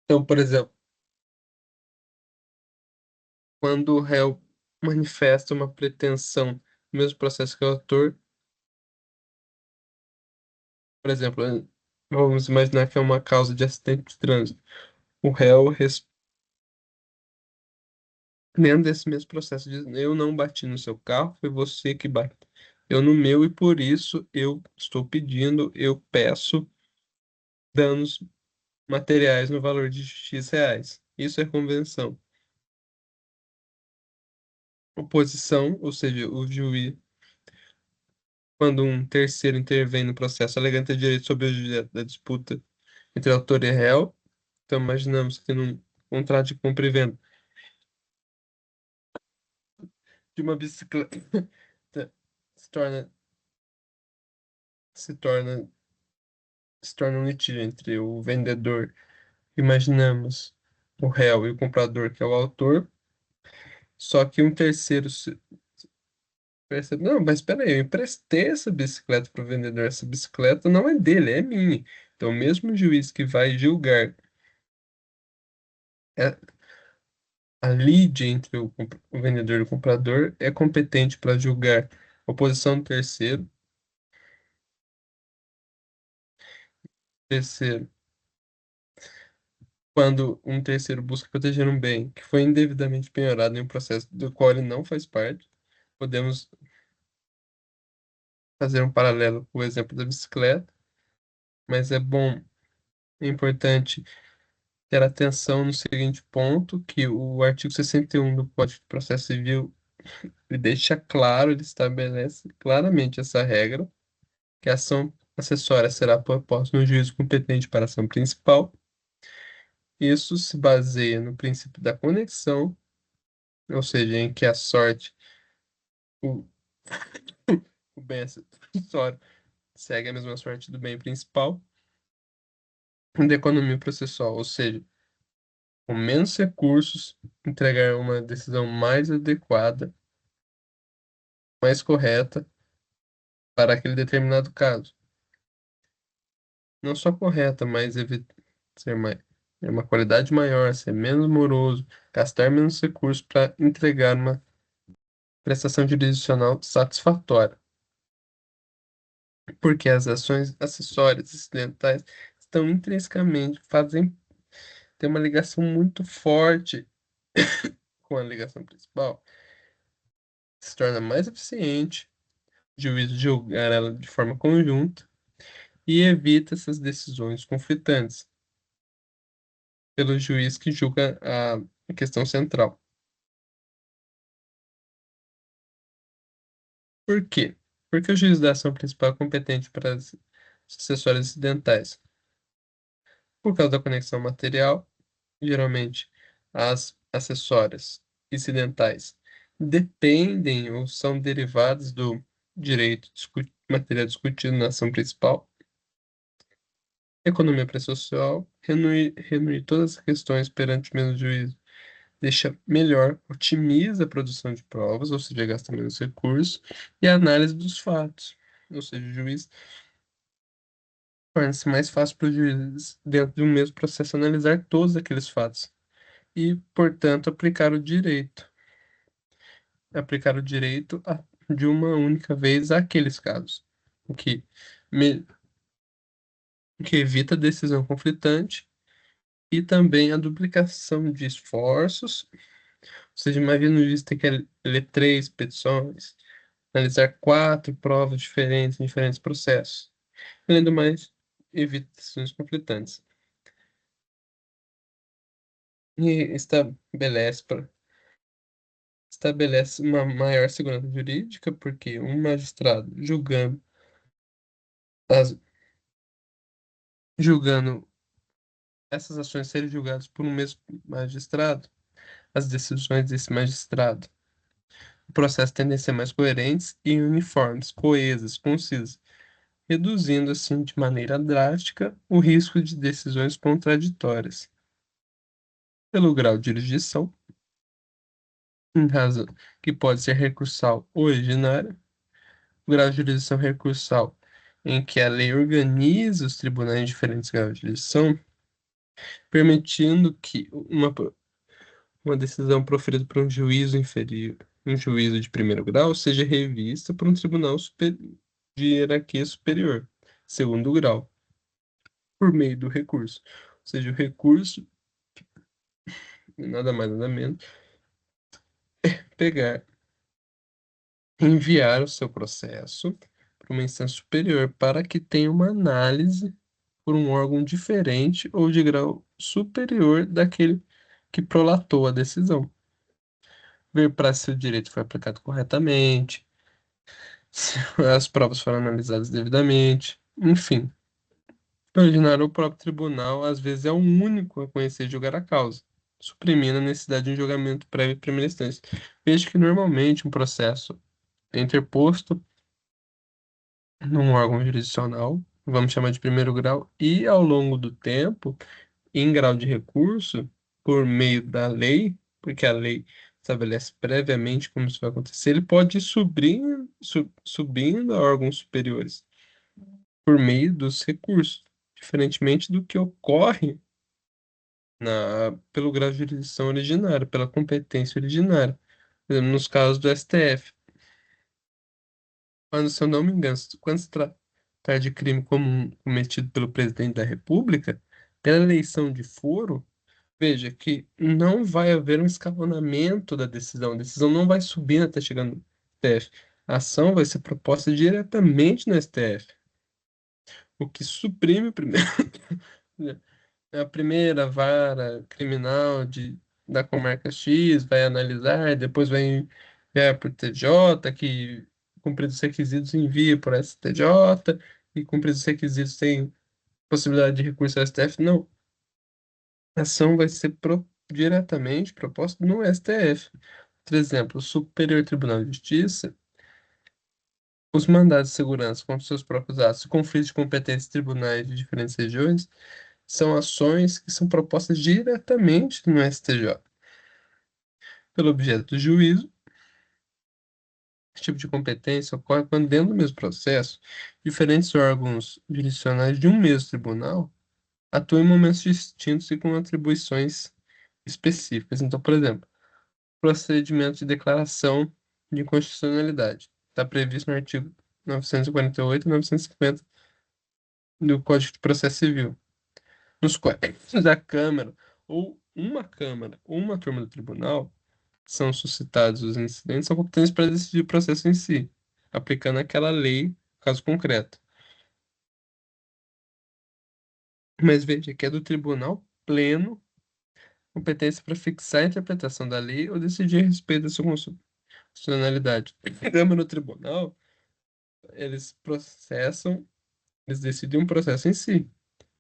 Então, por exemplo, quando o réu manifesta uma pretensão no mesmo processo que o autor, por exemplo, vamos imaginar que é uma causa de acidente de trânsito. O réu, dentro desse mesmo processo, diz: eu não bati no seu carro, foi você que bateu. Eu no meu, e por isso eu estou pedindo, eu peço danos materiais no valor de X reais. Isso é convenção. Oposição, ou seja, o juiz, quando um terceiro intervém no processo alegando ter direito sobre o objeto da disputa entre autor e réu, então imaginamos que num contrato de compra e venda de uma bicicleta se torna, se torna, se torna um litígio entre o vendedor, imaginamos, o réu e o comprador, que é o autor, só que um terceiro percebe, não, mas espera aí, eu emprestei essa bicicleta para o vendedor, essa bicicleta não é dele, é minha. Então, mesmo o juiz que vai julgar é, a lide entre o vendedor e o comprador é competente para julgar a oposição do terceiro. Terceiro, quando um terceiro busca proteger um bem que foi indevidamente penhorado em um processo do qual ele não faz parte, podemos fazer um paralelo com o exemplo da bicicleta, mas é bom, é importante ter atenção no seguinte ponto, que o artigo 61 do Código de Processo Civil ele deixa claro, ele estabelece claramente essa regra, que a ação acessória será proposta no juízo competente para a ação principal. Isso se baseia no princípio da conexão, ou seja, em que a sorte, o, o bem acessório segue a mesma sorte do bem principal, e da economia processual, ou seja, com menos recursos, entregar uma decisão mais adequada, mais correta para aquele determinado caso. Não só correta, mas ser mais, ter uma qualidade maior, ser menos moroso, gastar menos recursos para entregar uma prestação jurisdicional satisfatória. Porque as ações acessórias incidentais estão intrinsecamente, tem uma ligação muito forte com a ligação principal, se torna mais eficiente, o juízo julgar ela de forma conjunta e evita essas decisões conflitantes pelo juiz que julga a questão central. Por quê? Porque o juiz da ação principal é competente para as sucessórias incidentais. Por causa da conexão material, geralmente as acessórias incidentais dependem ou são derivadas do direito material discutido na ação principal. Economia processual, reunir todas as questões perante o mesmo juízo, deixa melhor, otimiza a produção de provas, ou seja, gasta menos recursos, e a análise dos fatos, ou seja, o juiz torna-se mais fácil para o juiz, dentro de um mesmo processo, analisar todos aqueles fatos e, portanto, aplicar o direito de uma única vez àqueles casos, o que, me- o que evita a decisão conflitante e também a duplicação de esforços. Ou seja, imagina o juiz ter que ler três petições, analisar quatro provas diferentes em diferentes processos. Além do mais, evita decisões conflitantes. E estabelece uma maior segurança jurídica, porque um magistrado as, julgando essas ações serem julgadas por um mesmo magistrado, as decisões desse magistrado, o processo tende a ser mais coerentes e uniformes, coesas, concisas, reduzindo assim de maneira drástica o risco de decisões contraditórias. Pelo grau de jurisdição, em razão que pode ser recursal ou originária, o grau de jurisdição recursal, em que a lei organiza os tribunais em diferentes graus de jurisdição, permitindo que uma decisão proferida por um juízo inferior, um juízo de primeiro grau, seja revista por um tribunal de hierarquia superior, segundo grau, por meio do recurso. Ou seja, o recurso, nada mais nada menos, pegar, enviar o seu processo para uma instância superior para que tenha uma análise por um órgão diferente ou de grau superior daquele que prolatou a decisão. Ver para se o direito foi aplicado corretamente, se as provas foram analisadas devidamente, enfim. O ordinário, o próprio tribunal, às vezes, é o único a conhecer e julgar a causa, suprimindo a necessidade de um julgamento prévio em primeira instância. Veja que, normalmente, um processo é interposto num órgão jurisdicional, vamos chamar de primeiro grau, e, ao longo do tempo, em grau de recurso, por meio da lei, porque a lei estabelece previamente como isso vai acontecer, ele pode ir subindo a órgãos superiores por meio dos recursos, diferentemente do que ocorre pelo grau de jurisdição originário, pela competência originária. Por exemplo, nos casos do STF, quando, se eu não me engano, quando se tratar de crime comum cometido pelo presidente da República, pela eleição de foro, veja que não vai haver um escalonamento da decisão. A decisão não vai subindo até chegando no STF. A ação vai ser proposta diretamente no STF, o que suprime o primeiro. A primeira vara criminal da comarca X vai analisar, depois vai enviar para o TJ, que, cumpridos os requisitos, envia para o STJ, e cumpridos os requisitos, tem possibilidade de recurso ao STF. Não, a ação vai ser diretamente proposta no STF. Por exemplo, o Superior Tribunal de Justiça, os mandados de segurança contra seus próprios atos, conflitos de competência de tribunais de diferentes regiões, são ações que são propostas diretamente no STJ. Pelo objeto do juízo, esse tipo de competência ocorre quando, dentro do mesmo processo, diferentes órgãos jurisdicionais de um mesmo tribunal atua em momentos distintos e com atribuições específicas. Então, por exemplo, procedimento de declaração de inconstitucionalidade. Está previsto no artigo 948 e 950 do Código de Processo Civil, nos quais a Câmara ou uma turma do tribunal são suscitados os incidentes, são competentes para decidir o processo em si, aplicando aquela lei, caso concreto. Mas veja que é do tribunal pleno competência para fixar a interpretação da lei ou decidir a respeito da sua constitucionalidade. Câmara no tribunal, eles processam, eles decidem um processo em si,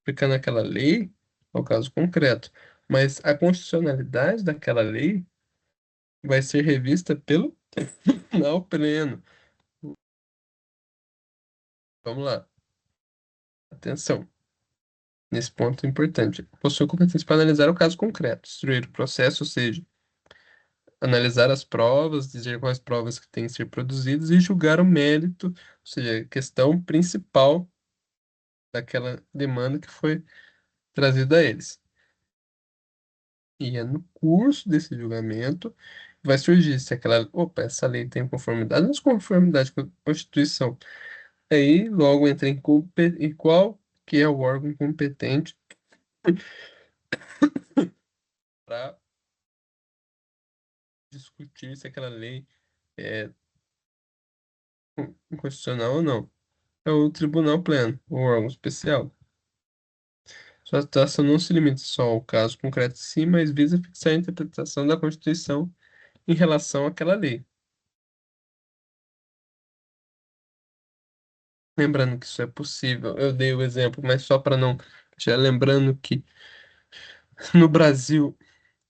aplicando aquela lei ao caso concreto. Mas a constitucionalidade daquela lei vai ser revista pelo tribunal pleno. Vamos lá, atenção. Nesse ponto importante, possui competência para analisar o caso concreto, instruir o processo, ou seja, analisar as provas, dizer quais provas que têm que ser produzidas e julgar o mérito, ou seja, a questão principal daquela demanda que foi trazida a eles. E é no curso desse julgamento vai surgir se aquela, opa, essa lei tem conformidade ou desconformidade com a Constituição. Aí logo entra em qual que é o órgão competente para discutir se aquela lei é inconstitucional ou não. É o Tribunal Pleno, o órgão especial. Sua atuação não se limita só ao caso concreto em si, mas visa fixar a interpretação da Constituição em relação àquela lei. Lembrando que isso é possível, eu dei o exemplo, mas só para não. Já lembrando que no Brasil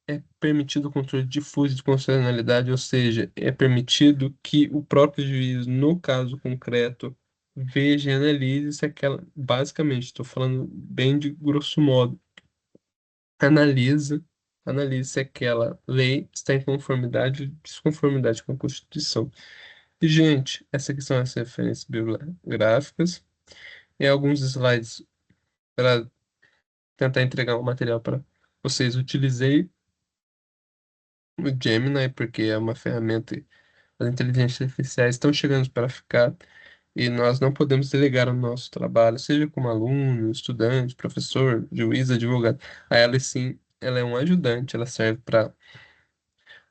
é permitido o controle difuso de constitucionalidade, ou seja, é permitido que o próprio juiz, no caso concreto, veja e analise se aquela. Basicamente, estou falando bem de grosso modo, analisa, analise se aquela lei está em conformidade ou desconformidade com a Constituição. E, gente, essa aqui são as referências bibliográficas e alguns slides para tentar entregar um material para vocês. Utilizei o Gemini porque é uma ferramenta, as inteligências artificiais estão chegando para ficar e nós não podemos delegar o nosso trabalho, seja como aluno, estudante, professor, juiz, advogado. A ela, sim, ela é um ajudante, ela serve para,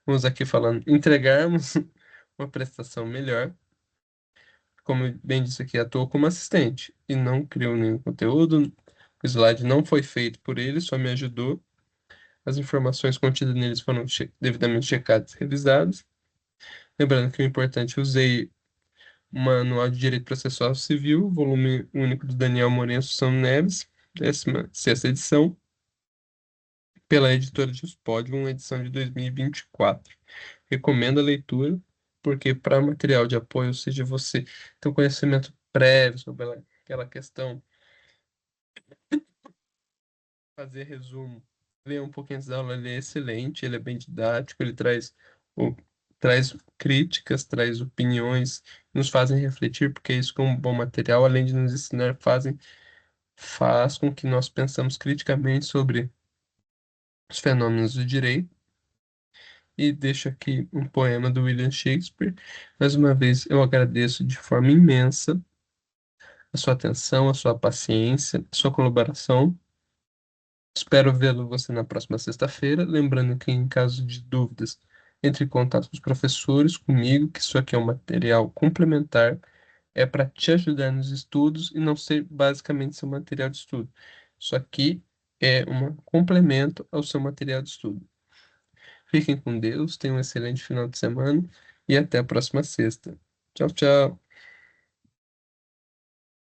vamos aqui falando, entregarmos uma prestação melhor. Como eu bem disse aqui, atuou como assistente e não criou nenhum conteúdo. O slide não foi feito por ele, só me ajudou. As informações contidas neles foram devidamente checadas e revisadas. Lembrando que o importante, eu usei o Manual de Direito Processual Civil, volume único do Daniel Moreira Assunção Neves, 16ª edição, pela editora Dispodium, edição de 2024. Recomendo a leitura, porque para material de apoio, ou seja, você tem um conhecimento prévio sobre aquela questão, fazer resumo, ler um pouquinho antes da aula, ele é excelente, ele é bem didático, ele o, traz críticas, traz opiniões, nos fazem refletir, porque isso que é um bom material, além de nos ensinar, faz com que nós pensamos criticamente sobre os fenômenos do direito. E deixo aqui um poema do William Shakespeare. Mais uma vez, eu agradeço de forma imensa a sua atenção, a sua paciência, a sua colaboração. Espero vê-lo você na próxima sexta-feira. Lembrando que, em caso de dúvidas, entre em contato com os professores, comigo, que isso aqui é um material complementar, é para te ajudar nos estudos e não ser basicamente seu material de estudo. Isso aqui é um complemento ao seu material de estudo. Fiquem com Deus, tenham um excelente final de semana e até a próxima sexta. Tchau, tchau.